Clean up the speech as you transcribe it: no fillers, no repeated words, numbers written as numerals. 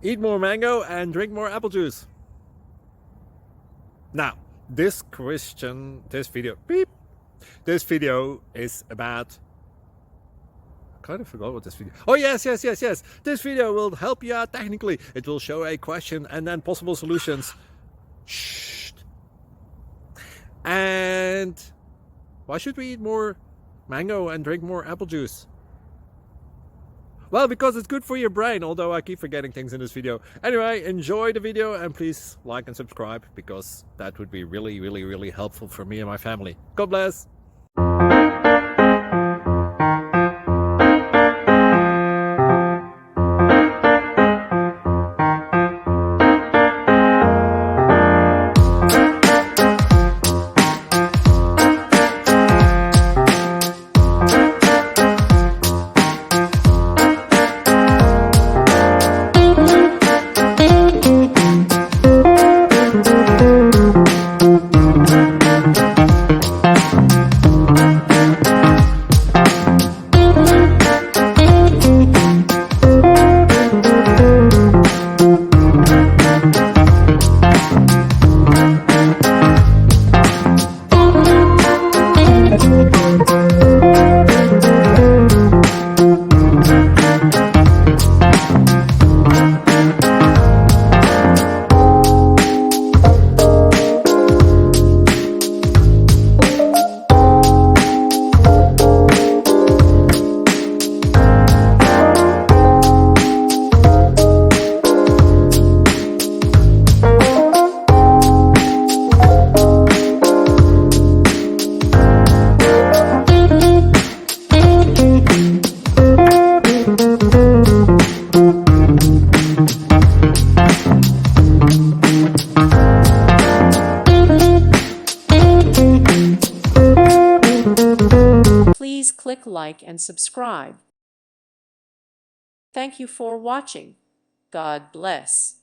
Eat more mango and drink more apple juice. Now, this video is about, I kind of forgot what this video. Oh, yes. This video will help you out technically. It will show a question and then possible solutions. Shh. And why should we eat more mango and drink more apple juice? Well, because it's good for your brain, although I keep forgetting things in this video. Anyway, enjoy the video and please like and subscribe, because that would be really helpful for me and my family. God bless. Please click like and subscribe. Thank you for watching. God bless.